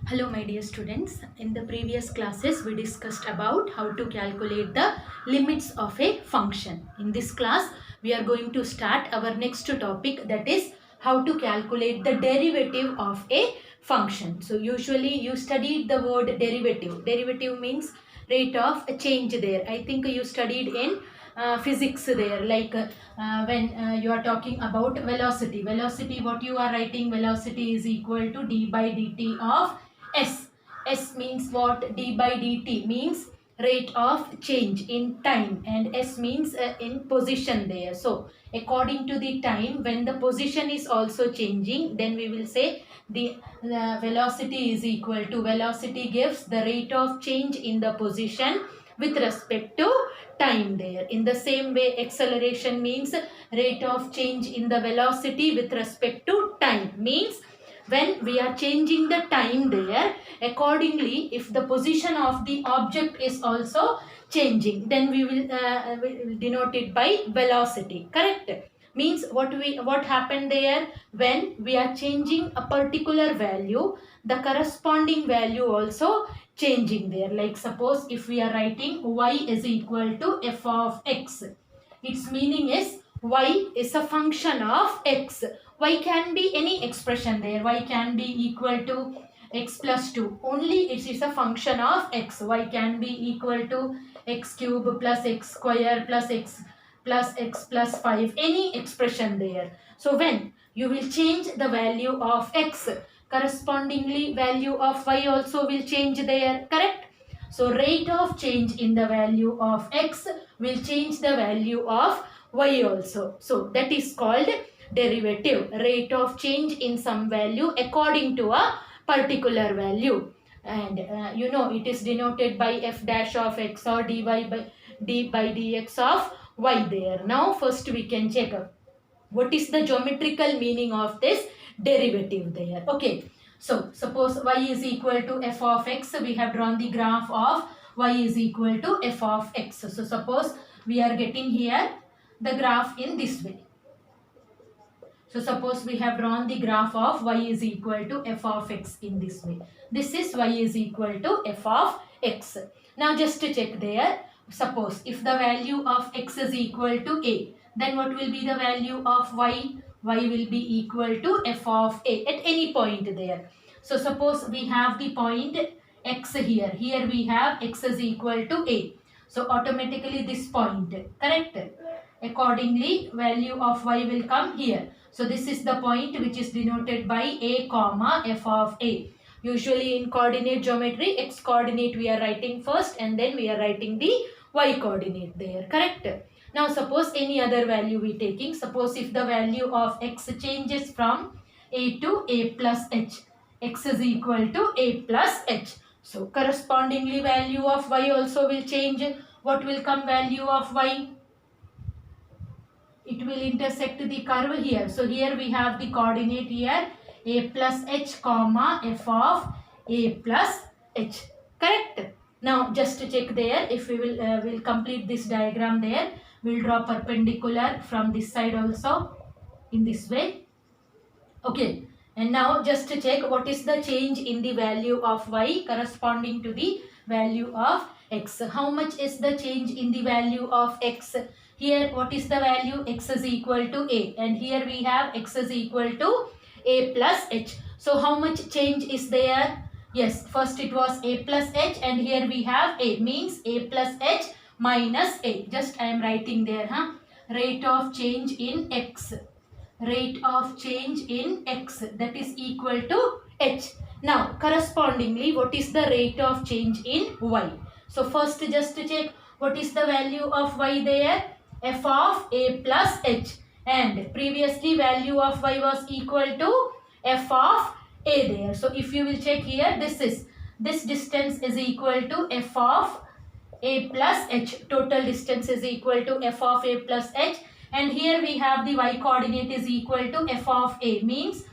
Hello my dear students, in the previous classes we discussed about how to calculate the limits of a function. In this class we are going to start our next topic, that is how to calculate the derivative of a function. So usually you studied the word derivative. Derivative means rate of change there. I think you studied in physics there, like when you are talking about velocity. Velocity, what you are writing, velocity is equal to d by dt of s. S means what? D by dt means rate of change in time, and s means in position there. So according to the time, when the position is also changing, then we will say the velocity is equal to, velocity gives the rate of change in the position with respect to time there. In the same way, acceleration means rate of change in the velocity with respect to time, means when we are changing the time there, accordingly if the position of the object is also changing, then we will denote it by velocity. Correct? Means what happened there, when we are changing a particular value, the corresponding value also changing there. Like suppose if we are writing y is equal to f of x, its meaning is y is a function of x. Y can be any expression there. Y can be equal to x plus 2. Only it is a function of x. Y can be equal to x cube plus x square plus x plus 5. Any expression there. So when you will change the value of x, correspondingly value of y also will change there. Correct? So rate of change in the value of x will change the value of y also. So that is called derivative. Rate of change in some value according to a particular value. And it is denoted by f dash of x or dy by dx of y there. Now first we can check what is the geometrical meaning of this derivative there. Okay. So suppose y is equal to f of x. We have drawn the graph of y is equal to f of x. So suppose we are getting here the graph in this way. So suppose we have drawn the graph of y is equal to f of x in this way. This is y is equal to f of x. Now just to check there, suppose if the value of x is equal to a, then what will be the value of y? Y will be equal to f of a at any point there. So suppose we have the point x here. Here we have x is equal to a. So automatically this point, correct? Accordingly, value of y will come here. So this is the point which is denoted by a comma f of a. Usually in coordinate geometry, x coordinate we are writing first and then we are writing the y coordinate there. Correct? Now suppose any other value we taking. Suppose if the value of x changes from a to a plus h. X is equal to a plus h. So correspondingly value of y also will change. What will come value of y? It will intersect the curve here. So here we have the coordinate here a plus h comma f of a plus h. Correct? Now just to check there, if we will complete this diagram there, we'll draw perpendicular from this side also in this way. Okay. And now just to check what is the change in the value of y corresponding to the value of x. How much is the change in the value of x? Here what is the value? X is equal to a, and here we have x is equal to a plus h. So how much change is there? Yes, first it was a plus h and here we have a, means a plus h minus a. Just I am writing there, rate of change in x. Rate of change in x, that is equal to h. Now correspondingly what is the rate of change in y? So first just to check what is the value of y there? F of a plus h, and previously value of y was equal to f of a there. So if you will check here, this distance is equal to f of a plus h. Total distance is equal to f of a plus h, and here we have the y coordinate is equal to f of a, means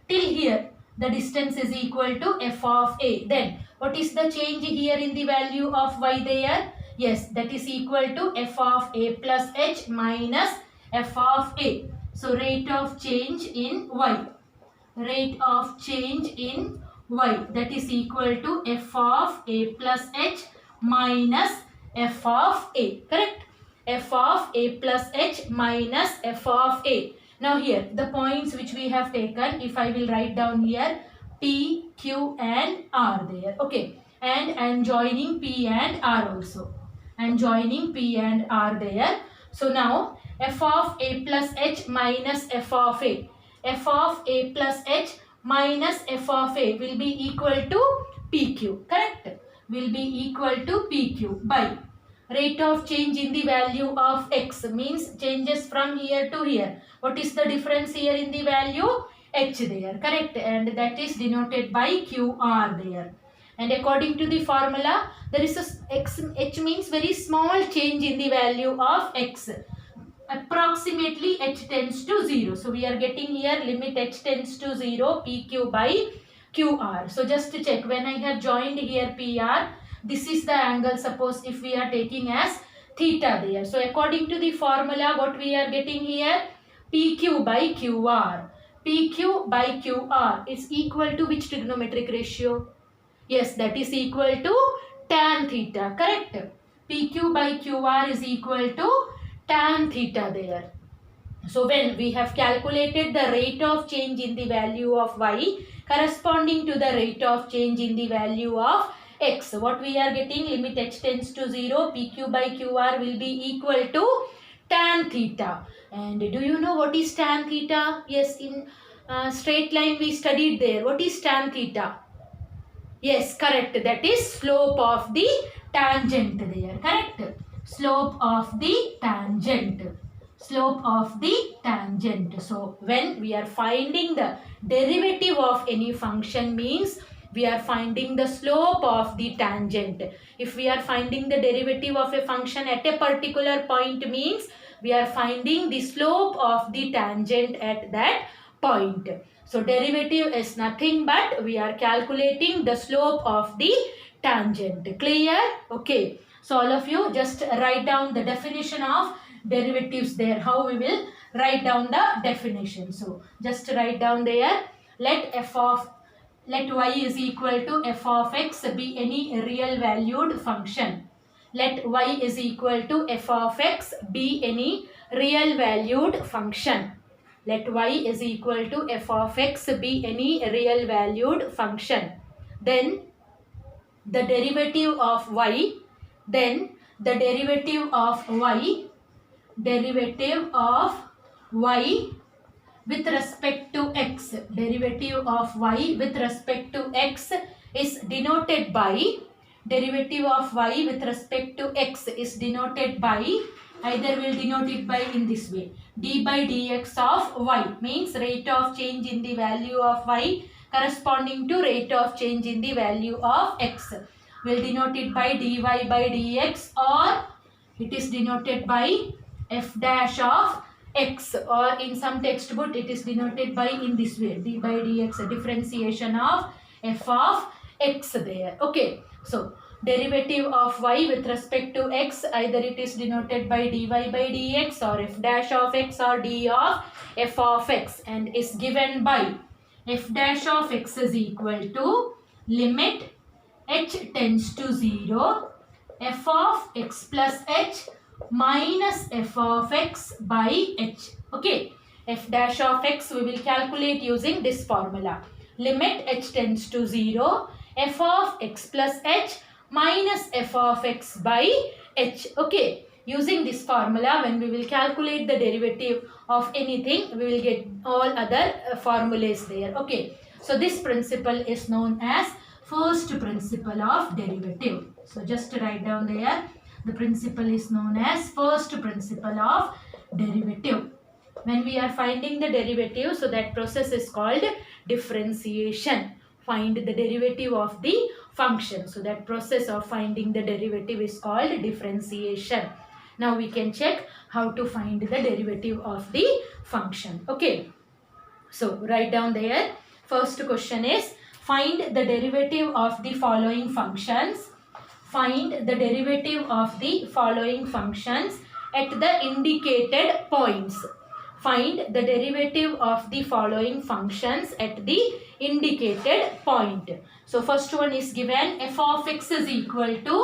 till here the distance is equal to f of a. Then what is the change here in the value of y there? Yes, that is equal to f of a plus h minus f of a. So rate of change in y. Rate of change in y, that is equal to f of a plus h minus f of a, correct? F of a plus h minus f of a. Now here the points which we have taken, if I will write down here P, Q and R there, okay, and I am joining P and R also. I am joining P and R there. So now f of a plus h minus f of a. F of a plus h minus f of a will be equal to PQ, correct? Will be equal to PQ by rate of change in the value of x, means changes from here to here. What is the difference here in the value? H there, correct? And that is denoted by QR there. And according to the formula, there is a h means very small change in the value of x. Approximately h tends to 0. So we are getting here limit h tends to 0 PQ by QR. So just to check, when I have joined here PR, this is the angle, suppose if we are taking as theta there. So according to the formula, what we are getting here? PQ by QR. PQ by QR is equal to which trigonometric ratio? Yes, that is equal to tan theta, correct? PQ by QR is equal to tan theta there. So when we have calculated the rate of change in the value of y corresponding to the rate of change in the value of x, what we are getting? Limit h tends to 0, PQ by QR will be equal to tan theta. And do you know what is tan theta? Yes, in straight line we studied there. What is tan theta? Yes, correct. That is slope of the tangent there, correct? Slope of the tangent. Slope of the tangent. So when we are finding the derivative of any function, means we are finding the slope of the tangent. If we are finding the derivative of a function at a particular point, means we are finding the slope of the tangent at that point. So derivative is nothing but we are calculating the slope of the tangent. Clear? Okay. So all of you just write down the definition of derivatives there. How we will write down the definition. So just write down there. Let y is equal to f of x be any real valued function. Let y is equal to f of x be any real valued function. Let y is equal to f of x be any real valued function. Then the derivative of y, derivative of y with respect to x, derivative of y with respect to x is denoted by, derivative of y with respect to x is denoted by, either will denote it by in this way, d by dx of y, means rate of change in the value of y corresponding to rate of change in the value of x. Will denote it by dy by dx, or it is denoted by f dash of x, or in some textbook it is denoted by in this way, d by dx, a differentiation of f of x there. Okay, so derivative of y with respect to x, either it is denoted by dy by dx or f dash of x or d of f of x, and is given by f dash of x is equal to limit h tends to 0 f of x plus h minus f of x by h. Okay, f dash of x we will calculate using this formula. Limit h tends to 0 f of x plus h minus f of x by h. Okay, using this formula, when we will calculate the derivative of anything, we will get all other formulas there. Okay, so this principle is known as first principle of derivative. So just write down there, the principle is known as first principle of derivative. When we are finding the derivative, so that process is called differentiation. Find the derivative of the function. So that process of finding the derivative is called differentiation. Now we can check how to find the derivative of the function. Okay, so write down there. First question is, find the derivative of the following functions. Find the derivative of the following functions at the indicated points. find the derivative of the following functions at the indicated point. So first one is given, f of x is equal to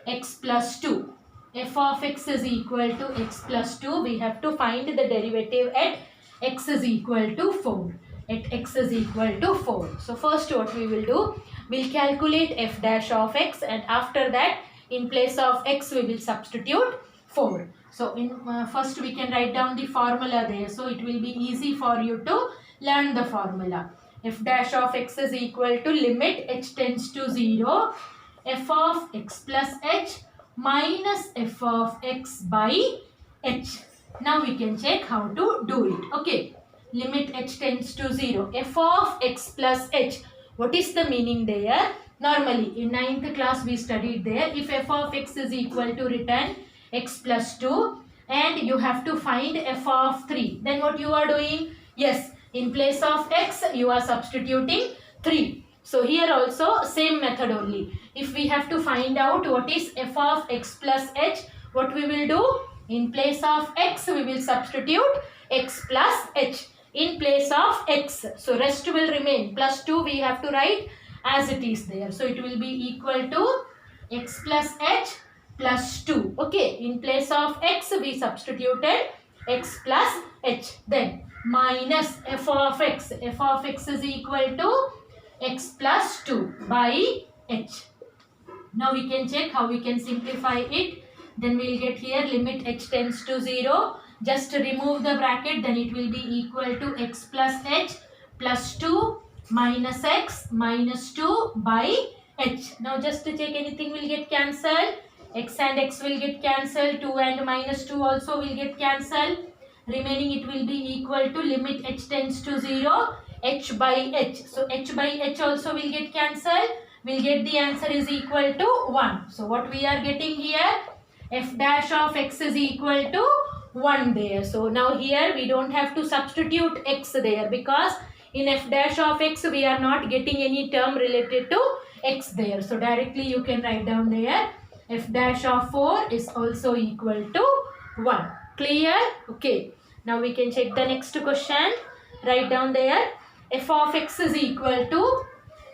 x plus 2. F of x is equal to x plus 2. We have to find the derivative at x is equal to 4. At x is equal to 4. So first what we will do, we'll calculate f dash of x, and after that in place of x we will substitute 4. So in first we can write down the formula there. So it will be easy for you to learn the formula. F dash of x is equal to limit h tends to 0, f of x plus h minus f of x by h. Now we can check how to do it. Okay. Limit h tends to 0. F of x plus h. What is the meaning there? Normally in 9th class we studied there. If f of x is equal to written x plus 2 and you have to find f of 3. Then what you are doing? Yes, in place of x you are substituting 3. So here also same method only. If we have to find out what is f of x plus h, what we will do? In place of x we will substitute x plus h in place of x. So rest will remain. Plus 2 we have to write as it is there. So it will be equal to x plus h plus 2. Okay. In place of x we substituted x plus h. Then minus f of x. F of x is equal to x plus 2 by h. Now we can check how we can simplify it. Then we will get here limit h tends to 0. Just remove the bracket, then it will be equal to x plus h plus 2 minus x minus 2 by h. Now just to check, anything will get cancelled. X and x will get cancelled. 2 and minus 2 also will get cancelled. Remaining it will be equal to limit h tends to 0, h by h. So h by h also will get cancelled. We'll get the answer is equal to 1. So what we are getting here? F dash of x is equal to 1 there. So now here we don't have to substitute x there, because in f dash of x we are not getting any term related to x there. So directly you can write down there f dash of 4 is also equal to 1. Clear? Okay. Now we can check the next question. Write down there f of x is equal to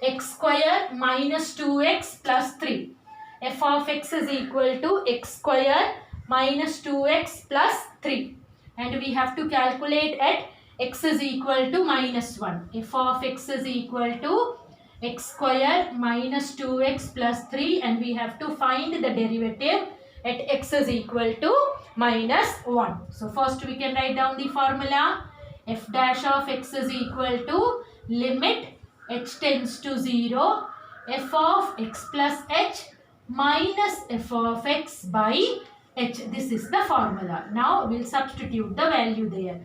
x square minus 2x plus 3. F of x is equal to x square minus 2x plus 3. And we have to calculate at x is equal to minus 1. F of x is equal to x square minus 2x plus 3, and we have to find the derivative at x is equal to minus 1. So first we can write down the formula. F dash of x is equal to limit h tends to 0, f of x plus h minus f of x by h. This is the formula. Now we'll substitute the value there.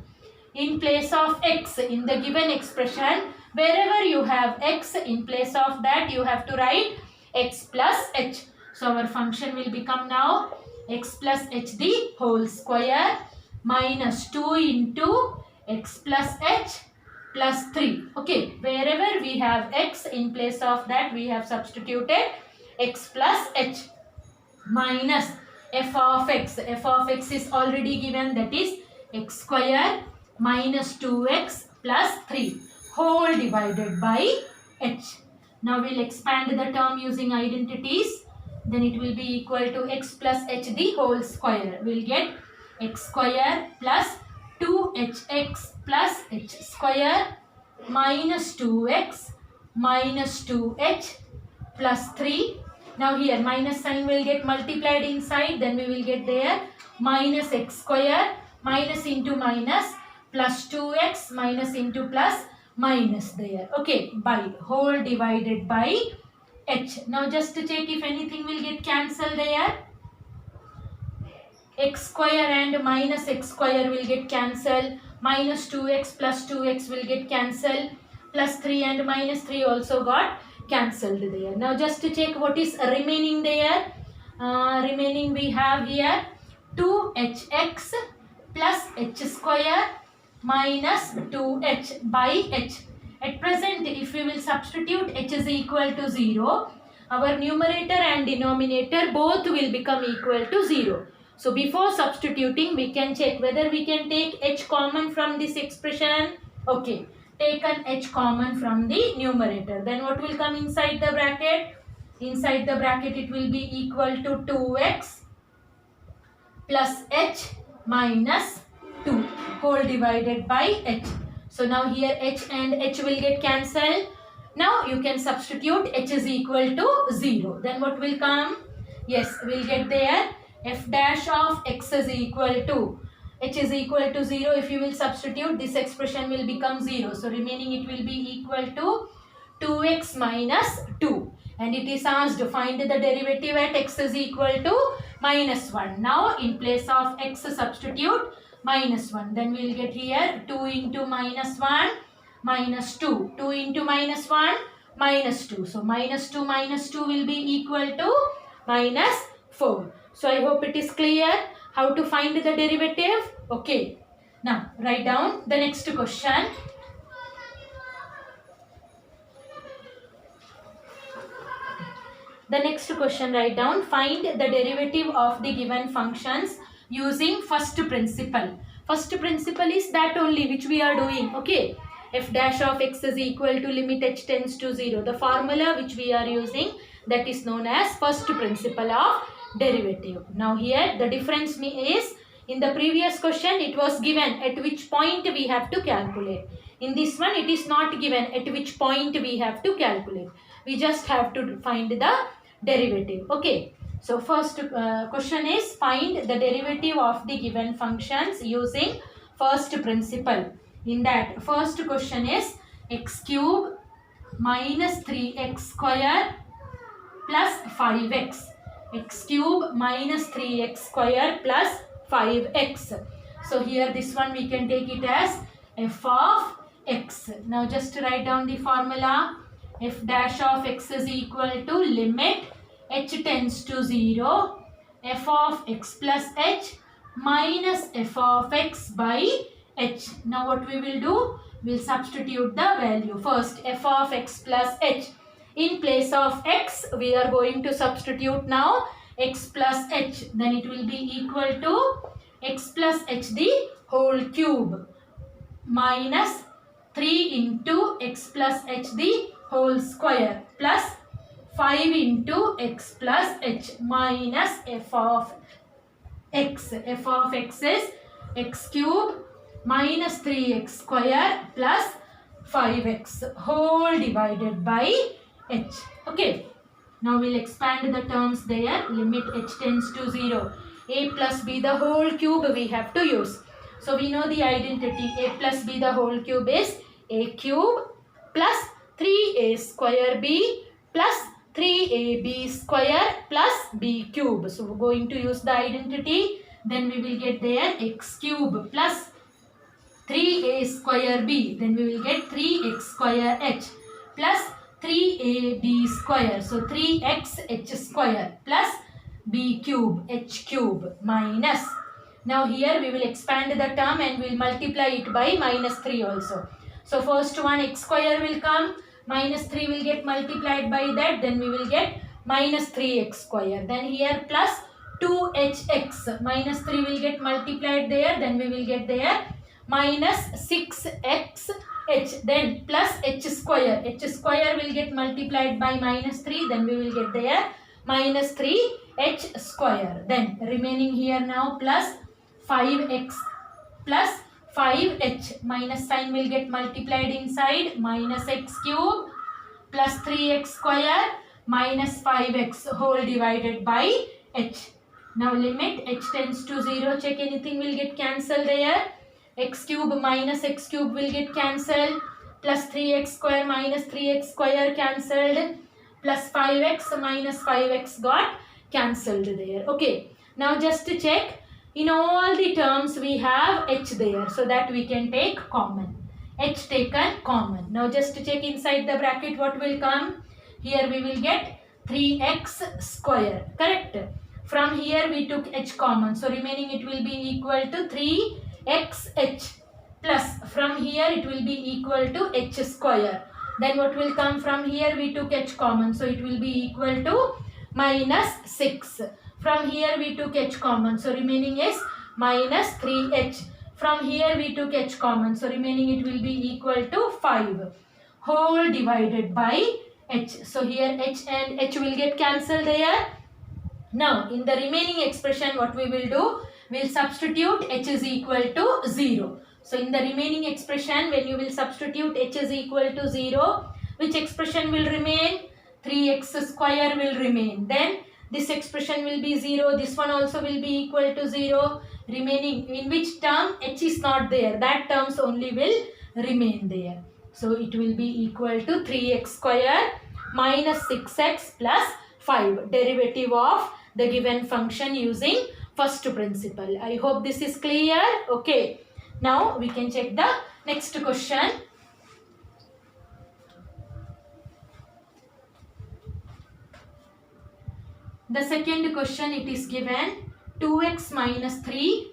In place of x in the given expression, wherever you have x, in place of that you have to write x plus h. So our function will become now x plus h the whole square minus 2 into x plus h plus 3. Okay, wherever we have x, in place of that we have substituted x plus h minus f of x. F of x is already given, that is x square minus 2x plus 3 whole divided by h. Now we'll expand the term using identities. Then it will be equal to x plus h the whole square. We'll get x square plus 2hx plus h square minus 2x minus 2h plus 3. Now here minus sign will get multiplied inside, then we will get there minus x square, minus into minus, plus 2x minus into plus, minus there. Okay, by whole divided by h. Now just to check if anything will get cancelled there. X square and minus x square will get cancelled. Minus 2x plus 2x will get cancelled. Plus 3 and minus 3 also got cancelled there. Now just to check what is remaining there. Remaining we have here 2hx plus h square minus 2h by h. At present, if we will substitute h is equal to 0, our numerator and denominator both will become equal to 0. So before substituting, we can check whether we can take h common from this expression. Okay, take an h common from the numerator. Then what will come inside the bracket? Inside the bracket it will be equal to 2x plus h minus 2 whole divided by h. So now here h and h will get cancelled. Now you can substitute h is equal to 0. Then what will come? Yes, we'll get there f dash of x is equal to h is equal to 0. If you will substitute, this expression will become 0. So remaining it will be equal to 2x minus 2. And it is asked to find the derivative at x is equal to minus 1. Now in place of x substitute minus 1. Then we will get here 2 into minus 1 minus 2. 2 into minus 1 minus 2. So minus 2 will be equal to minus 4. So I hope it is clear how to find the derivative. Okay. Now write down the next question. The next question, write down, find the derivative of the given functions using first principle. First principle is that only which we are doing. Okay. F dash of x is equal to limit h tends to 0. The formula which we are using, that is known as first principle of derivative. Now here the difference is, in the previous question it was given at which point we have to calculate. In this one it is not given at which point we have to calculate. We just have to find the derivative. Okay. So first question is, find the derivative of the given functions using first principle. In that first question is x cube minus 3x square plus 5x. X cube minus 3x square plus 5x. So here this one we can take it as f of x. Now just write down the formula. F dash of x is equal to limit h tends to 0 f of x plus h minus f of x by h. Now what we will do? We'll substitute the value. First f of x plus h. In place of x we are going to substitute now x plus h. Then it will be equal to x plus h the whole cube minus 3 into x plus h the whole square plus 5 into x plus h minus f of x. F of x is x cube minus 3x square plus 5x whole divided by h. Okay. Now we'll expand the terms there. Limit h tends to 0. A plus b the whole cube we have to use. So we know the identity. A plus b the whole cube is a cube plus 3a square b plus 3ab square plus b cube. So we're going to use the identity. Then we will get there x cube plus 3a square b. Then we will get 3x square h plus 3ab square. So 3x h square plus b cube h cube minus. Now here we will expand the term and we will multiply it by minus 3 also. So first one x square will come. Minus 3 will get multiplied by that. Then we will get minus 3x square. Then here plus 2hx. Minus 3 will get multiplied there. Then we will get there minus 6x h. Then plus h square. H square will get multiplied by minus 3. Then we will get there minus 3h square. Then remaining here now plus 5x plus 5h. Minus sign will get multiplied inside. Minus x cube plus 3x square minus 5x whole divided by h. Now limit h tends to 0. Check, anything will get cancelled there. X cube minus x cube will get cancelled. Plus 3x square minus 3x square cancelled. Plus 5x minus 5x got cancelled there. Okay. Now just to check. In all the terms we have h there, so that we can take common. H taken common. Now just to check inside the bracket what will come. Here we will get 3x square. Correct? From here we took h common. So remaining it will be equal to 3xh. Plus from here it will be equal to h square. Then what will come from here? We took h common. So it will be equal to minus 6. From here we took h common, so remaining is minus 3h. From here we took h common, so remaining it will be equal to 5 whole divided by h. So here h and h will get cancelled there. Now in the remaining expression what we will do, we'll substitute h is equal to 0. So in the remaining expression when you will substitute h is equal to 0, which expression will remain? 3x square will remain. Then this expression will be 0, this one also will be equal to 0. Remaining in which term h is not there, that terms only will remain there. So it will be equal to 3x square minus 6x plus 5, derivative of the given function using first principle. I hope this is clear. Okay. Now we can check the next question. The second question, it is given 2x minus 3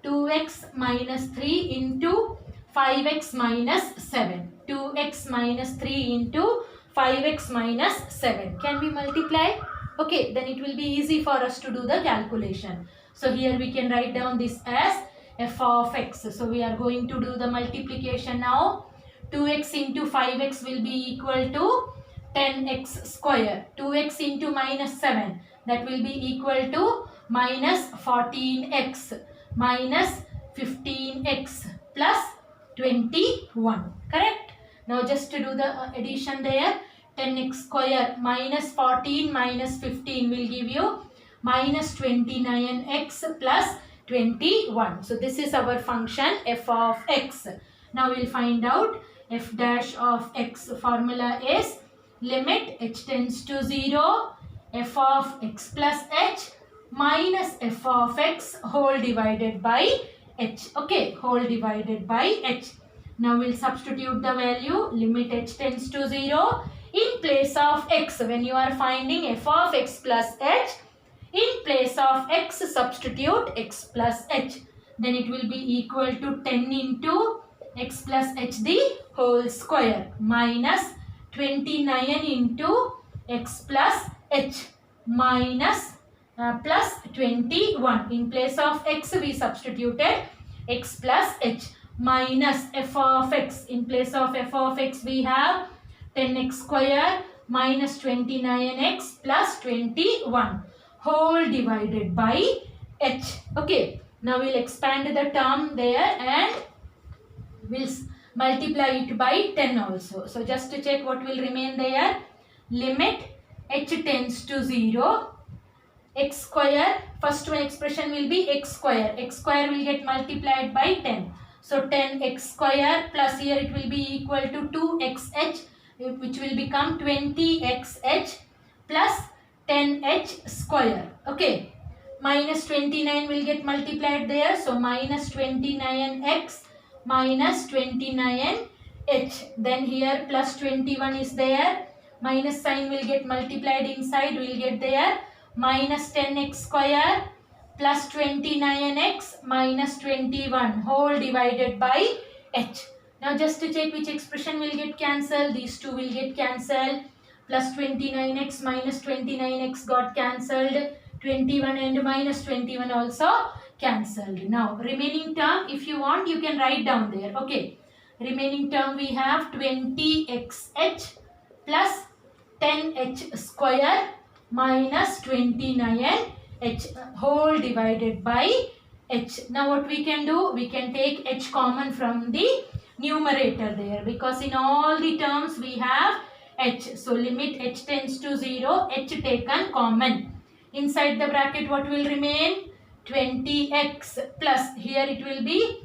into 5x minus 7. 2x minus 3 into 5x minus 7. Can we multiply? Okay, then it will be easy for us to do the calculation. So here we can write down this as f of x. So we are going to do the multiplication now. 2x into 5x will be equal to 10x square. 2x into minus 7, that will be equal to minus 14x minus 15x plus 21. Correct? Now just to do the addition there, 10x square minus 14 minus 15 will give you minus 29x plus 21. So this is our function f of x. Now we'll find out f dash of x. Formula is limit h tends to 0, f of x plus h minus f of x whole divided by h. Okay, whole divided by h. Now we'll substitute the value limit h tends to 0 in place of x. When you are finding f of x plus h, in place of x substitute x plus h. Then it will be equal to 10 into x plus h the whole square minus 29 into x plus h minus plus 21. In place of x we substituted x plus h minus f of x. In place of f of x we have 10x square minus 29x plus 21 whole divided by h. Okay, now we'll expand the term there and we'll multiply it by 10 also. So just to check what will remain there, limit h tends to 0, x square, first one expression will be x square will get multiplied by 10. So 10x square plus here it will be equal to 2xh, which will become 20xh plus 10h square. Okay, minus 29 will get multiplied there, so minus 29x minus 29h. Then here plus 21 is there, minus sign will get multiplied inside, will get there minus 10x square plus 29x minus 21 whole divided by h. Now just to check which expression will get cancelled, these two will get cancelled. Plus 29x minus 29x got cancelled. 21 and minus 21 also cancelled. Now remaining term, if you want you can write down there. Okay, remaining term we have 20xh plus 10h square minus 29h whole divided by h. Now what we can do, we can take h common from the numerator there, because in all the terms we have h. So limit h tends to 0, h taken common. Inside the bracket what will remain? 20x plus here it will be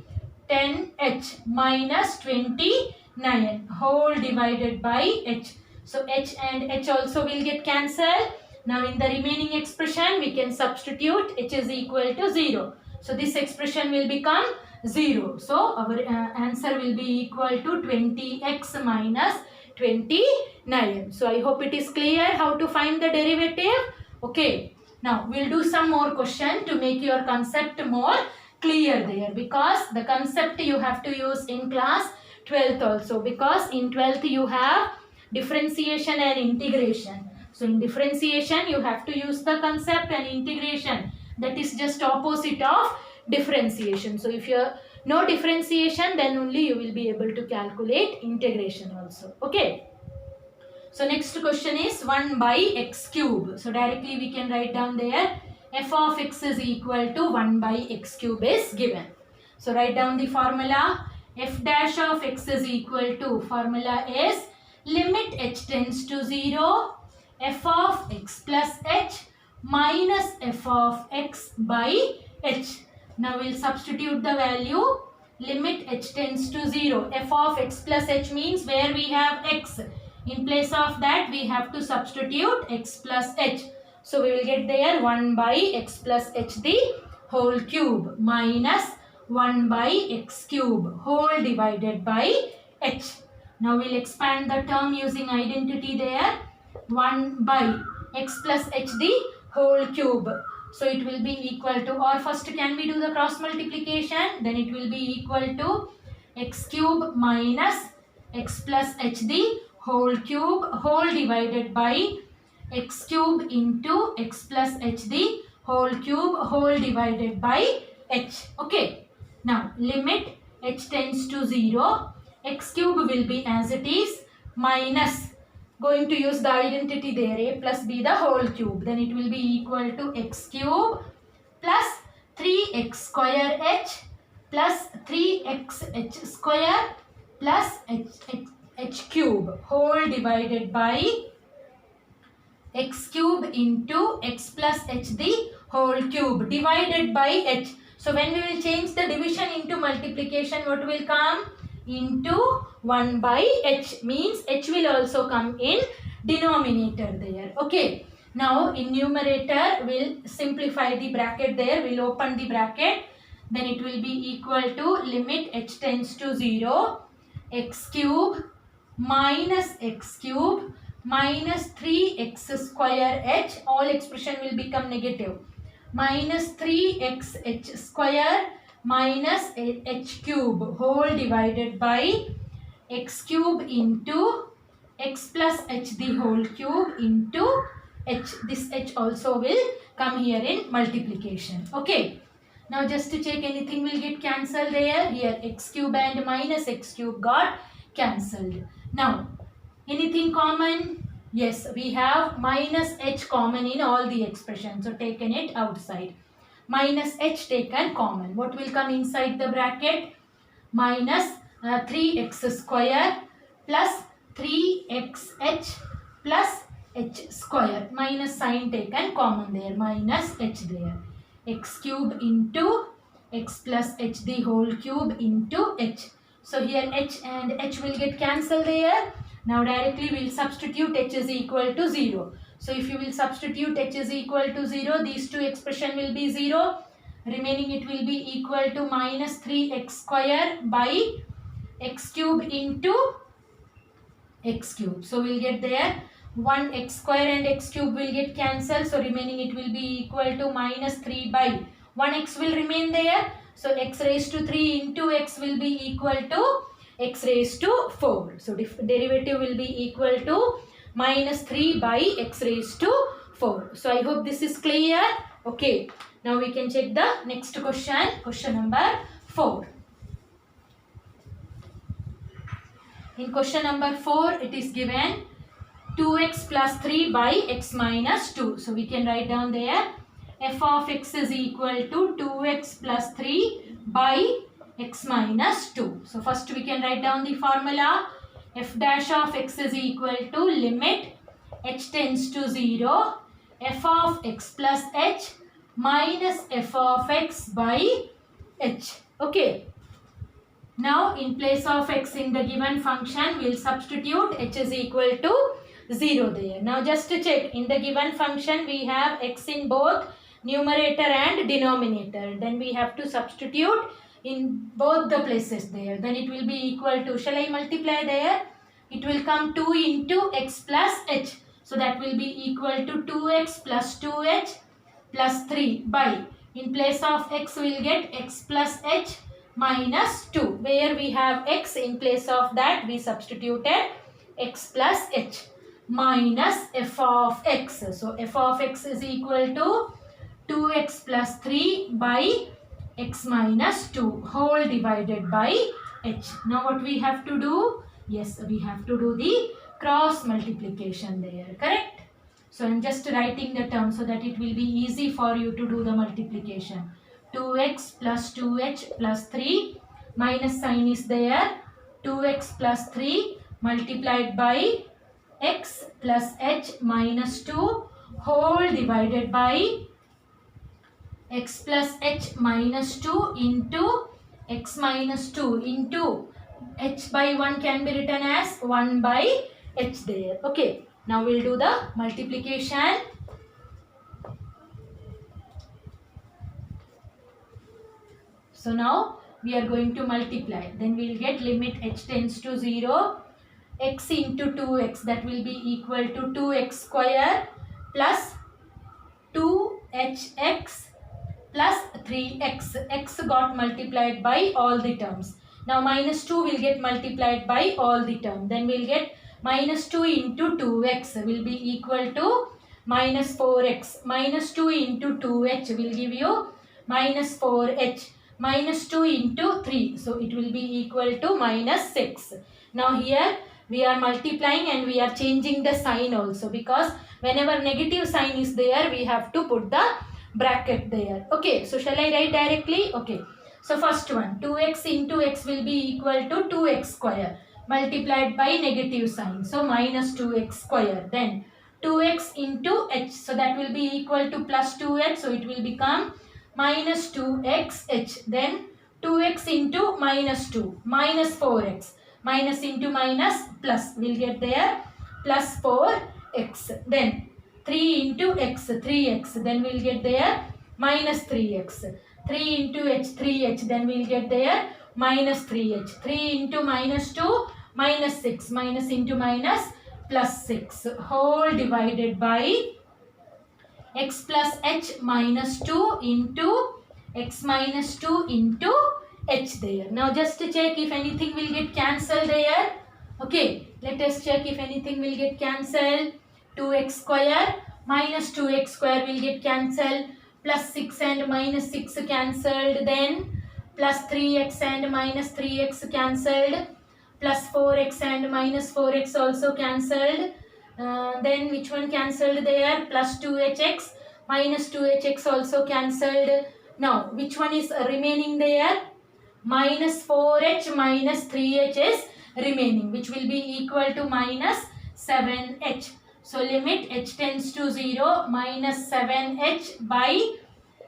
10h minus 29 whole divided by h. So h and h also will get cancelled. Now in the remaining expression we can substitute h is equal to 0. So this expression will become 0. So our answer will be equal to 20x minus 29. So I hope it is clear how to find the derivative. Okay. Now we'll do some more question to make your concept more clear there, because the concept you have to use in class 12th also, because in 12th you have differentiation and integration. So in differentiation you have to use the concept, and integration, that is just opposite of differentiation. So if you know differentiation, then only you will be able to calculate integration also. Okay. So next question is 1 by x cube. So directly we can write down there f of x is equal to 1 by x cube is given. So write down the formula. F dash of x is equal to, formula is limit h tends to 0, f of x plus h minus f of x by h. Now we'll substitute the value. Limit h tends to 0. F of x plus h means where we have x. In place of that we have to substitute x plus h. So we will get there 1 by x plus h the whole cube minus 1 by x cube whole divided by h. Now we'll expand the term using identity there. 1 by x plus h the whole cube. So it will be equal to, or first can we do the cross multiplication? Then it will be equal to x cube minus x plus h the whole cube whole divided by x cube into x plus h the whole cube whole divided by h. Okay. Now limit h tends to 0. X cube will be as it is minus, going to use the identity there, a plus b the whole cube. Then it will be equal to x cube plus 3x square h plus 3x h square plus h cube whole divided by x cube into x plus h the whole cube divided by h. So when we will change the division into multiplication, what will come? Into 1 by h, means h will also come in denominator there. Okay. Now in numerator we'll simplify the bracket there. We'll open the bracket. Then it will be equal to limit h tends to 0, x cube minus x cube minus 3x square h, all expression will become negative, minus 3x h square minus h cube whole divided by x cube into x plus h the whole cube into h. This h also will come here in multiplication. Okay. Now just to check, anything will get cancelled there. Here x cube and minus x cube got cancelled. Now anything common? Yes, we have minus h common in all the expressions. So taken it outside. Minus h taken common. What will come inside the bracket? Minus 3x square plus 3xh plus h square. Minus sign taken common there. Minus h there. X cube into x plus h the whole cube into h. So here h and h will get cancelled there. Now directly we will substitute h is equal to 0. So if you will substitute h is equal to 0, these two expression will be 0. Remaining it will be equal to minus 3x square by x cube into x cube. So we will get there 1 x square and x cube will get cancelled. So remaining it will be equal to minus 3 by 1 x will remain there. So x raised to 3 into x will be equal to x raised to 4. So derivative will be equal to minus 3 by x raised to 4. So I hope this is clear. Okay. Now we can check the next question. Question number 4. In question number 4 it is given 2x plus 3 by x minus 2. So we can write down there f of x is equal to 2x plus 3 by x minus 2. So first we can write down the formula. F dash of x is equal to limit h tends to 0, f of x plus h minus f of x by h. Okay. Now in place of x in the given function, we will substitute h is equal to 0 there. Now just to check, in the given function we have x in both numerator and denominator. Then we have to substitute in both the places there. Then it will be equal to, shall I multiply there? It will come 2 into x plus h. So that will be equal to 2x plus 2h plus 3 by, in place of x we will get x plus h minus 2. Where we have x, in place of that we substituted x plus h. minus f of x. So f of x is equal to 2x plus 3 by x minus 2 whole divided by h. Now what we have to do? Yes, we have to do the cross multiplication there, correct? So I'm just writing the term so that it will be easy for you to do the multiplication. 2x plus 2h plus 3 minus sign is there. 2x plus 3 multiplied by x plus h minus 2 whole divided by x plus h minus 2 into x minus 2 into h by 1 can be written as 1 by h there. Okay, now we'll do the multiplication. So now we are going to multiply. Then we'll get limit h tends to 0. X into 2x, that will be equal to 2x square plus 2hx plus 3x. X got multiplied by all the terms. Now minus 2 will get multiplied by all the terms. Then we'll get minus 2 into 2x will be equal to minus 4x. Minus 2 into 2h will give you minus 4h. Minus 2 into 3. So it will be equal to minus 6. Now here we are multiplying and we are changing the sign also, because whenever negative sign is there we have to put the bracket there. Okay, so shall I write directly? Okay, so first one, 2x into x will be equal to 2x square multiplied by negative sign, so minus 2x square. Then 2x into h, so that will be equal to plus 2h, so it will become minus 2xh. Then 2x into minus 2, minus 4x, minus into minus plus, will get there plus 4x. Then 3 into x, 3x, then we'll get there minus 3x. 3 into h, 3h, then we'll get there minus 3h. 3 into minus 2, minus 6, minus into minus plus 6 whole divided by x plus h minus 2 into x minus 2 into h there. Now just to check if anything will get cancelled there. Okay, let us check if anything will get cancelled. 2x square minus 2x square will get cancelled. Plus 6 and minus 6 cancelled. Then plus 3x and minus 3x cancelled. Plus 4x and minus 4x also cancelled. Then which one cancelled there? Plus 2hx minus 2hx also cancelled. Now which one is remaining there? Minus 4h minus 3h is remaining, which will be equal to minus 7h. So limit h tends to 0, minus 7h by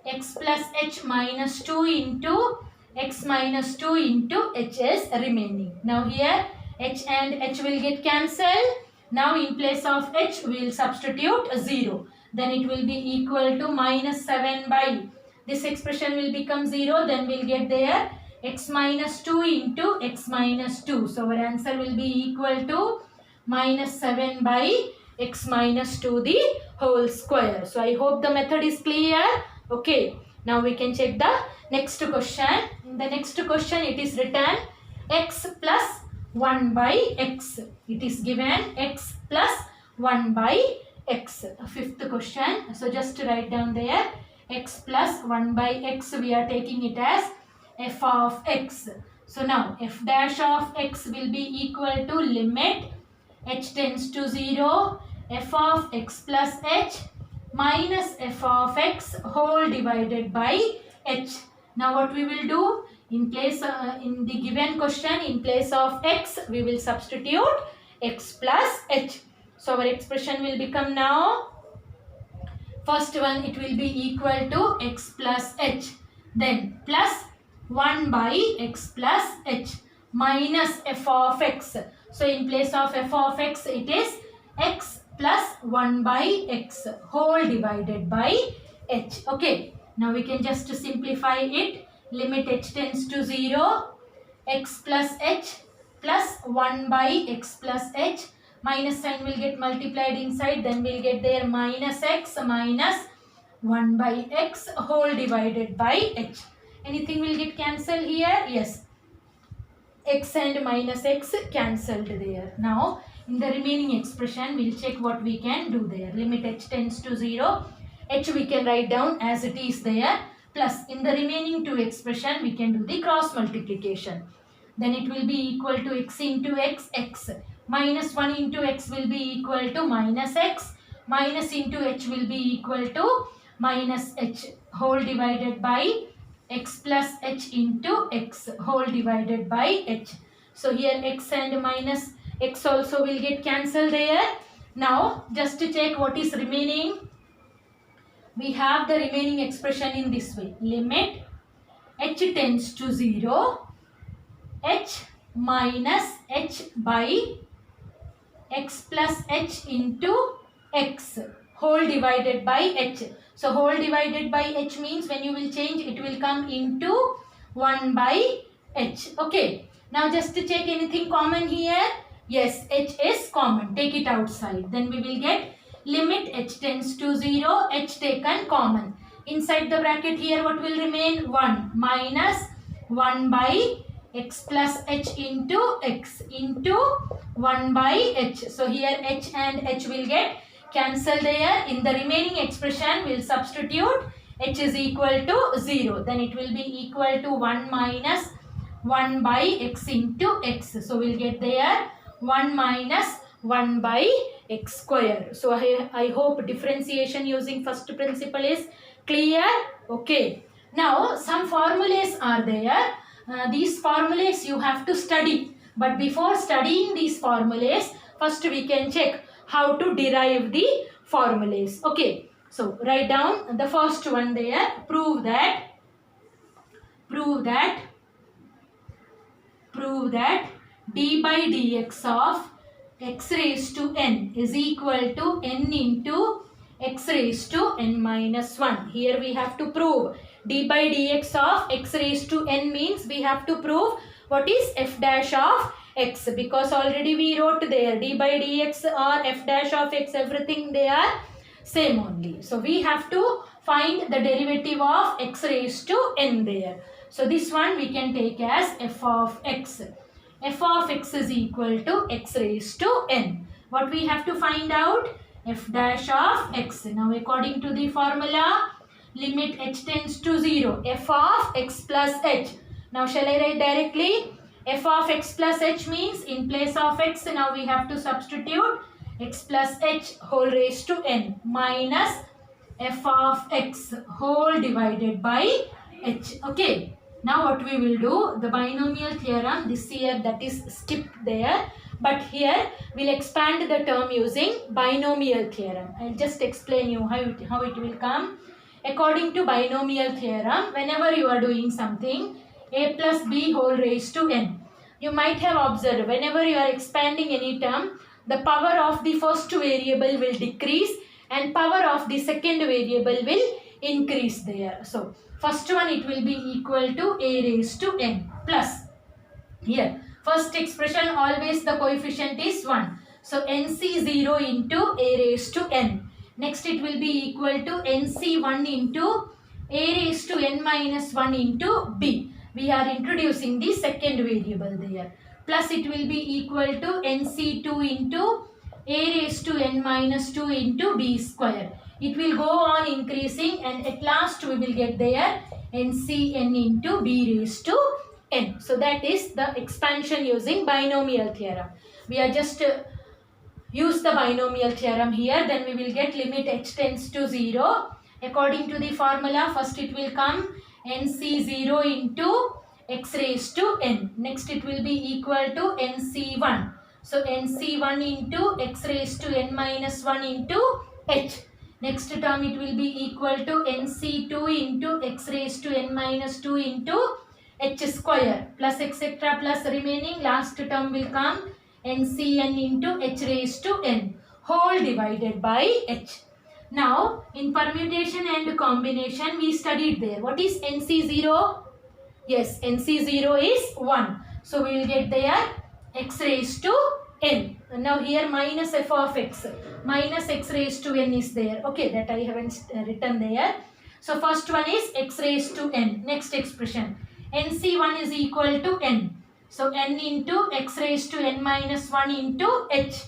x plus h minus 2 into x minus 2 into h is remaining. Now here h and h will get cancelled. Now in place of h we will substitute 0. Then it will be equal to minus 7 by, this expression will become 0. Then we'll get there x minus 2 into x minus 2. So our answer will be equal to minus 7 by x minus 2 the whole square. So I hope the method is clear. Okay, now we can check the next question. In the next question it is written x plus 1 by x. It is given x plus 1 by x. Fifth question. So just write down there x plus 1 by x. We are taking it as f of x. So now f dash of x will be equal to limit h tends to 0 f of x plus h minus f of x whole divided by h. Now what we will do, in place in the given question, in place of x we will substitute x plus h. So our expression will become now, first one it will be equal to x plus h, then plus 1 by x plus h minus f of x. So in place of f of x it is x plus 1 by x whole divided by h. Okay, now we can just simplify it. Limit h tends to 0, x plus h plus 1 by x plus h, minus sign will get multiplied inside, then we'll get there minus x minus 1 by x whole divided by h. Anything will get cancelled here? Yes, x and minus x cancelled there. Now In the remaining expression, we'll check what we can do there. Limit h tends to 0. H we can write down as it is there. Plus, in the remaining two expression, we can do the cross multiplication. Then it will be equal to x into x, x. Minus 1 into x will be equal to minus x. Minus into h will be equal to minus h whole divided by x plus h into x whole divided by h. So here x and minus x also will get cancelled there. Now just to check what is remaining, we have the remaining expression in this way. Limit h tends to 0, h minus h by x plus h into x whole divided by h. So whole divided by h means when you will change, it will come into 1 by h. Okay. Now just to check anything common here. Yes, h is common. Take it outside. Then we will get limit h tends to 0, h taken common. Inside the bracket here what will remain? 1 minus 1 by x plus h into x into 1 by h. So here h and h will get cancelled there. In the remaining expression, we will substitute h is equal to 0. Then it will be equal to 1 minus 1 by x into x. So we will get there 1 minus 1 by x square. So I hope differentiation using first principle is clear. Okay. Now some formulas are there. These formulas you have to study. But before studying these formulas, first we can check how to derive the formulas. Okay. So write down the first one there. Prove that d by dx of x raised to n is equal to n into x raised to n minus 1. Here we have to prove d by dx of x raised to n means we have to prove what is f dash of x, because already we wrote there d by dx or f dash of x, everything they are same only. So we have to find the derivative of x raised to n there. So this one we can take as f of x. F of x is equal to x raised to n. What we have to find out? F dash of x. Now according to the formula, limit h tends to 0, f of x plus h. Now shall I write directly? F of x plus h means in place of x, now we have to substitute x plus h whole raised to n minus f of x whole divided by h. Okay. Now what we will do, the binomial theorem, this here that is skipped there. But here we'll expand the term using binomial theorem. I'll just explain you how it will come. According to binomial theorem, whenever you are doing something, a plus b whole raised to n, you might have observed whenever you are expanding any term, the power of the first variable will decrease and power of the second variable will increase there. So first one it will be equal to a raised to n plus, here first expression always the coefficient is 1. So nc0 into a raised to n. Next it will be equal to nc1 into a raised to n minus 1 into b. We are introducing the second variable there. Plus it will be equal to nc2 into a raised to n minus 2 into b square. It will go on increasing and at last we will get there ncn into b raised to n. So that is the expansion using binomial theorem. We are just use the binomial theorem here. Then we will get limit h tends to 0. According to the formula, first it will come nc0 into x raised to n. Next it will be equal to nc1. So nc1 into x raised to n minus 1 into h. Next term it will be equal to nc2 into x raised to n minus 2 into h square plus etc. plus remaining last term will come ncn into h raised to n whole divided by h. Now in permutation and combination we studied there. What is nc0? Yes, nc0 is 1. So we will get there x raised to n. Now here minus f of x. Minus x raised to n is there. Okay, that I haven't written there. So first one is x raised to n. Next expression. nc1 is equal to n. So n into x raised to n minus 1 into h.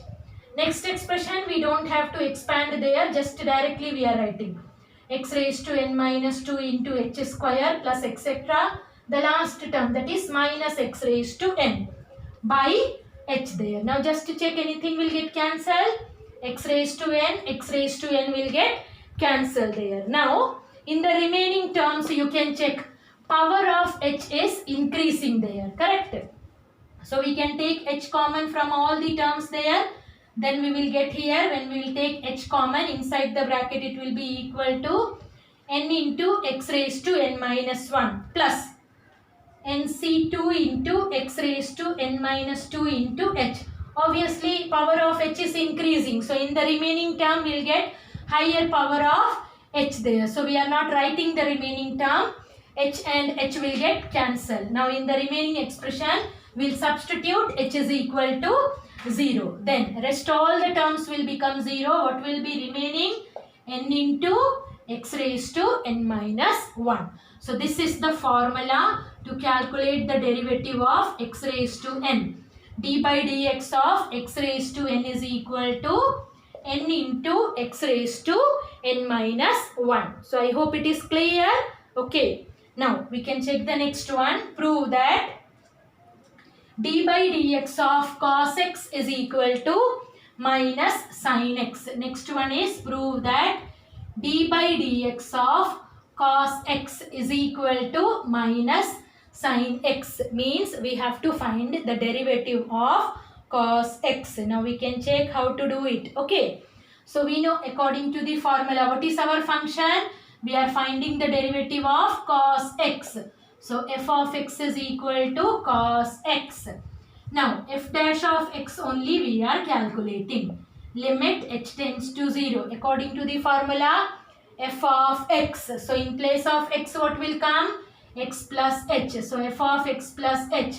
Next expression, we don't have to expand there, just directly we are writing x raised to n minus 2 into h square plus etc. The last term, that is minus x raised to n by h there. Now just to check, anything will get cancelled. X raised to n will get cancelled there. Now in the remaining terms you can check power of h is increasing there, correct? So we can take h common from all the terms there. Then we will get here, when we will take h common inside the bracket, it will be equal to n into x raised to n minus 1 plus nc2 into x raised to n minus 2 into h. Obviously power of h is increasing, so in the remaining term we will get higher power of h there. So we are not writing the remaining term, h and h will get cancelled. Now in the remaining expression we will substitute h is equal to 0. Then rest all the terms will become 0. What will be remaining? N into x raised to n minus 1. So this is the formula to calculate the derivative of x raised to n. D by dx of x raised to n is equal to n into x raised to n minus 1. So I hope it is clear. Okay. Now we can check the next one. Prove that d by dx of cos x is equal to minus sin x. Next one is prove that d by dx of cos x is equal to minus sin x. Means we have to find the derivative of cos x. Now we can check how to do it. Okay. So we know according to the formula, what is our function? We are finding the derivative of cos x. So f of x is equal to cos x. Now f dash of x only we are calculating. Limit h tends to 0. According to the formula, f of x. So in place of x what will come? X plus h. So f of x plus h.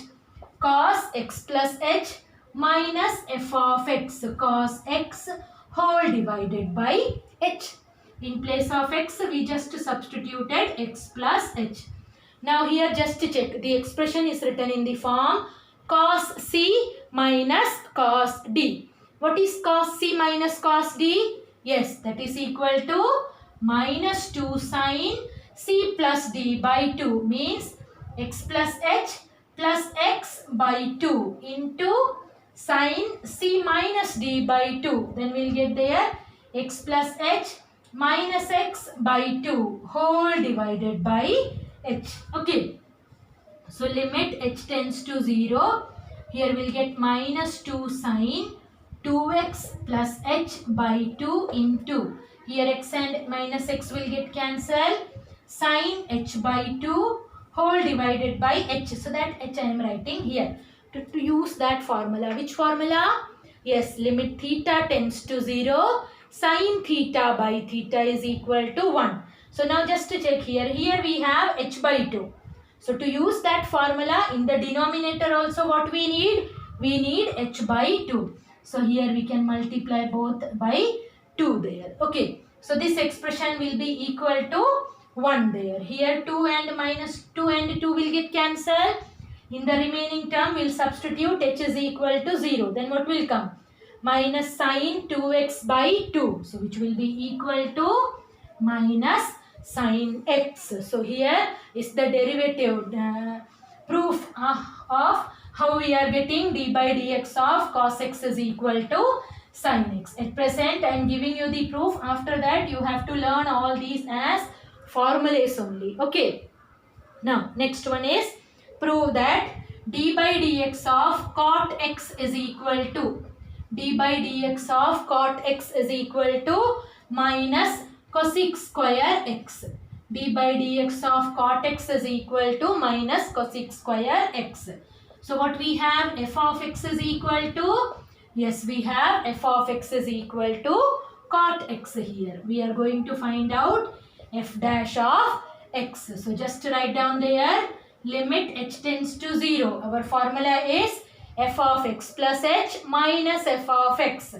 Cos x plus h minus f of x cos x whole divided by h. In place of x we just substituted x plus h. Now here just to check, the expression is written in the form cos c minus cos d. What is cos c minus cos d? Yes, that is equal to minus 2 sin c plus d by 2, means x plus h plus x by 2 into sin c minus d by 2. Then we will get there x plus h minus x by 2 whole divided by h. Okay. So limit h tends to 0. Here we will get minus 2 sin 2x plus h by 2 into, here x and minus x will get cancelled, sin h by 2 whole divided by h. So that h I am writing here. To use that formula. Which formula? Yes, limit theta tends to 0. Sin theta by theta is equal to 1. So now just to check here. Here we have h by 2. So to use that formula in the denominator also what we need? We need h by 2. So here we can multiply both by 2 there. Okay. So this expression will be equal to 1 there. Here 2 and minus 2 and 2 will get cancelled. In the remaining term we will substitute h is equal to 0. Then what will come? Minus sin 2x by 2. So which will be equal to minus sin x. So here is the derivative proof of how we are getting d by dx of cos x is equal to sin x. At present I am giving you the proof. After that you have to learn all these as formulas only. Okay. Now next one is prove that d by dx of cot x is equal to, d by dx of cot x is equal to minus cosec square x. d by dx of cot x is equal to minus cosec square x. So what we have? F of x is equal to, yes, we have f of x is equal to cot x here. We are going to find out f dash of x. So just write down there, limit h tends to 0. Our formula is f of x plus h minus f of x.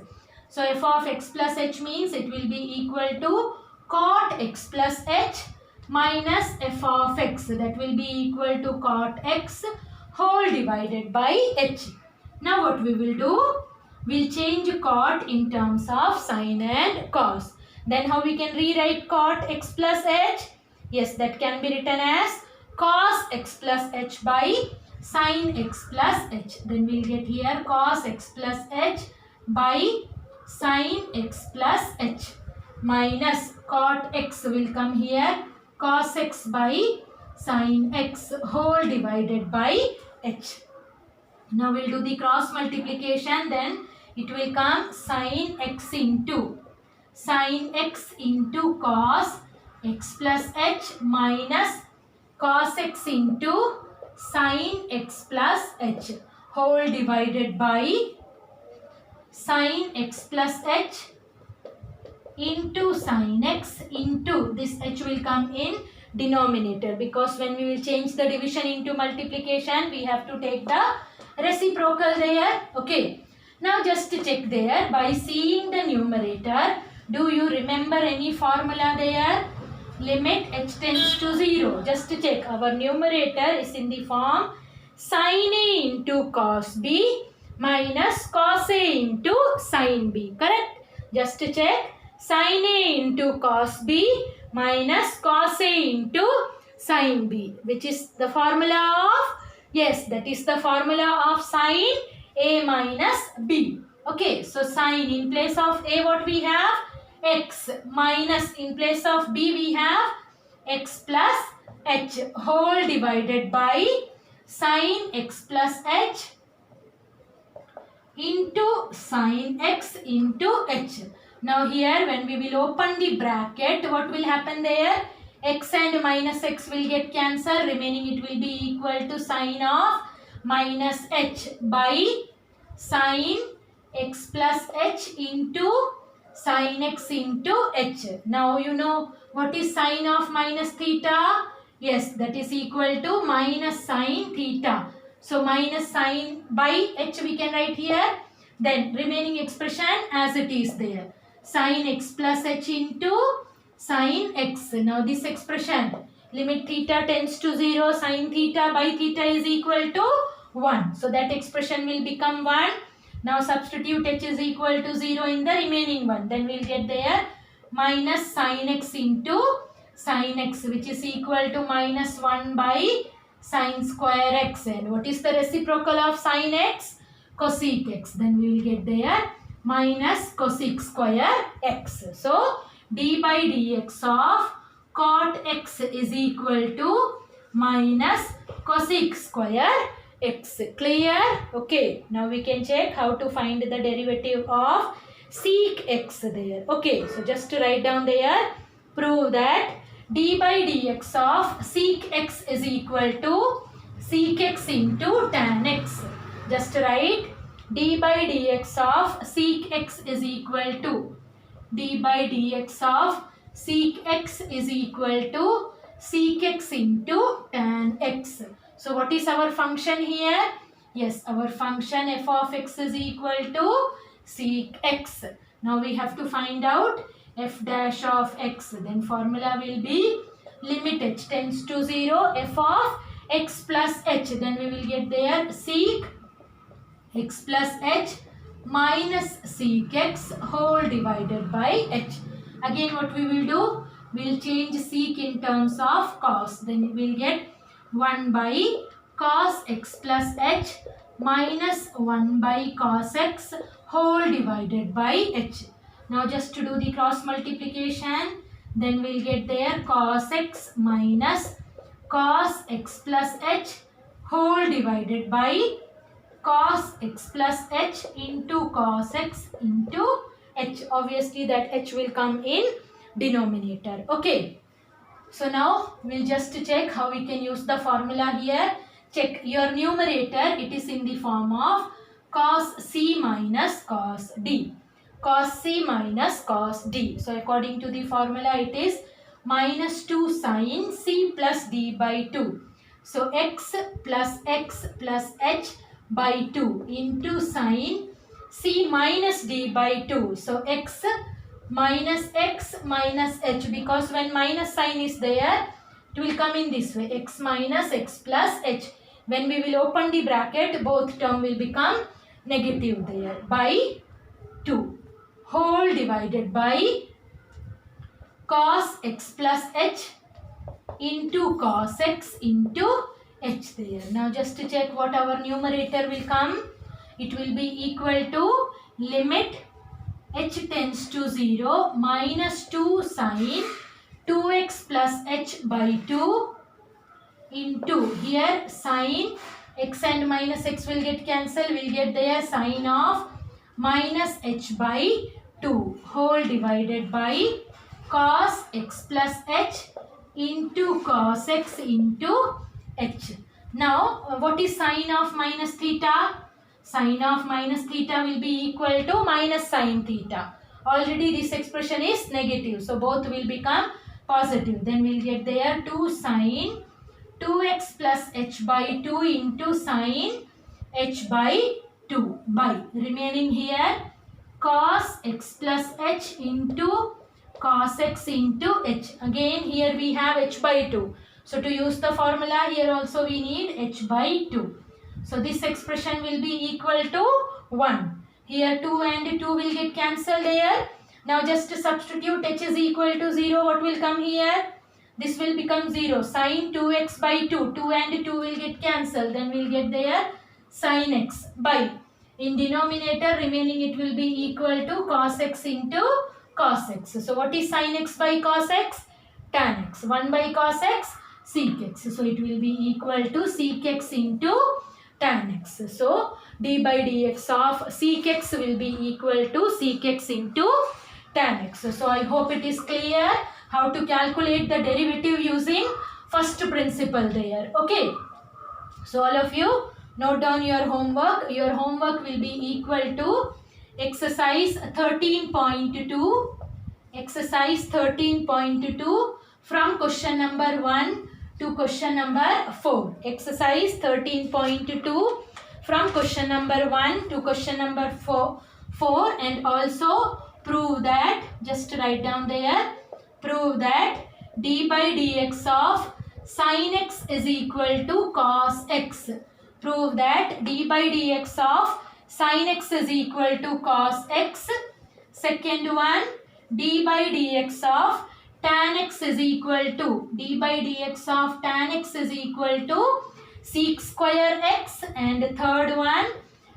So f of x plus h means it will be equal to cot x plus h minus f of x. That will be equal to cot x whole divided by h. Now what we will do? we'll change cot in terms of sin and cos. Then how we can rewrite cot x plus h? Yes, that can be written as cos x plus h by sin x plus h. Then we'll get here cos x plus h by sin x plus h minus cot x will come here cos x by sin x whole divided by h. Now we'll do the cross multiplication, then it will come sin x into cos x plus h minus cos x into sin x plus h whole divided by sin x plus h into sin x into this h will come in denominator, because when we will change the division into multiplication we have to take the reciprocal there. Okay, now just check there by seeing the numerator. Do you remember any formula there? Limit h tends to 0. Just check, our numerator is in the form sin a into cos b minus cos a into sin b. Correct? Just check, sin a into cos b minus cos a into sin b, which is the formula of, yes, that is the formula of sin a minus b. Okay, so sin in place of a what we have? X minus in place of b we have x plus h whole divided by sin x plus h into sin x into h. Now here when we will open the bracket, what will happen there? X and minus x will get cancelled, remaining it will be equal to sin of minus h by sin x plus h into sin x into h. Now you know what is sin of minus theta? Yes, that is equal to minus sin theta. So minus sin by h we can write here. Then remaining expression as it is there. Sin x plus h into sin x. Now this expression, limit theta tends to 0, sin theta by theta is equal to 1. So that expression will become 1. Now substitute h is equal to 0 in the remaining one. Then we'll get there minus sin x into sin x, which is equal to minus 1 by sin square x. And what is the reciprocal of sin x? Cosec x. Then we will get there minus cosec square x. So d by dx of cot x is equal to minus cosec square x. Clear? Okay, now we can check how to find the derivative of sec x there. Okay, so just to write down there, prove that d by dx of sec x is equal to sec x into tan x. Just write d by dx of sec x is equal to d by dx of sec x is equal to sec x into tan x. So what is our function here? Yes, our function f of x is equal to sec x. Now we have to find out f dash of x. Then formula will be limit h tends to 0 f of x plus h. Then we will get there sec x plus h minus sec x whole divided by h. Again what we will do? We will change sec in terms of cos. Then we will get 1 by cos x plus h minus 1 by cos x whole divided by h. Now just to do the cross multiplication, then we'll get there cos x minus cos x plus h whole divided by cos x plus h into cos x into h. Obviously that h will come in denominator. Okay. So now we'll just check how we can use the formula here. Check your numerator. It is in the form of cos c minus cos d. Cos c minus cos d. So according to the formula it is minus 2 sin c plus d by 2. So x plus h by 2 into sin c minus d by 2. So x minus h, because when minus sign is there it will come in this way, x minus x plus h. When we will open the bracket, both term will become negative there, by 2 whole divided by cos x plus h into cos x into h there. Now just to check what our numerator will come. It will be equal to limit h tends to 0 minus 2 sine 2x plus h by 2 into here sine x and minus x will get cancelled. We'll get there sine of minus h by 2 whole divided by cos x plus h into cos x into h. Now what is sine of minus theta? Sine of minus theta will be equal to minus sine theta. Already this expression is negative, so both will become positive. Then we'll get there 2 sine 2x plus h by 2 into sine h by 2 by remaining here cos x plus h into cos x into h. Again here we have h by 2. So to use the formula here also we need h by 2. So this expression will be equal to 1. Here 2 and 2 will get cancelled here. Now just to substitute h is equal to 0. What will come here? This will become 0. Sine 2x by 2. 2 and 2 will get cancelled. Then we'll get there sine x by. In denominator remaining it will be equal to cos x into cos x. So what is sine x by cos x? Tan x. 1 by cos x, sec x. So it will be equal to sec x into tan x. So d by dx of sec x will be equal to sec x into tan x. So I hope it is clear how to calculate the derivative using first principle there. Okay. So all of you note down your homework. Your homework will be equal to exercise 13.2. Exercise 13.2 from question number 1 to question number 4. Exercise 13.2 from question number 1 to question number 4 and also prove that, just write down there, prove that d by dx of sin x is equal to cos x. Prove that d by dx of sin x is equal to cos x. Second one, d by dx of tan x is equal to, d by dx of tan x is equal to sec square x. And third one,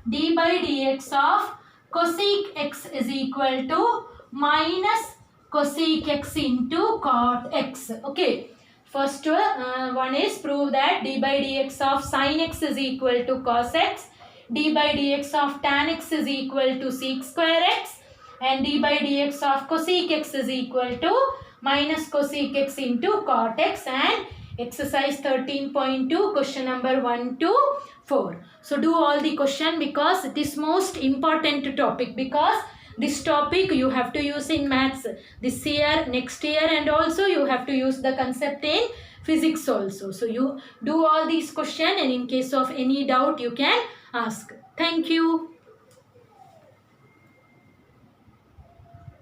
d by dx of cosec x is equal to minus cosec x into cot x. Okay. First one is prove that d by dx of sin x is equal to cos x, d by dx of tan x is equal to sec square x, and d by dx of cosec x is equal to minus cosec x into cot x. And exercise 13.2 question number 1 to 4. So do all the question because it is most important topic, because this topic you have to use in maths this year, next year, and also you have to use the concept in physics also. So you do all these questions, and in case of any doubt you can ask. Thank you.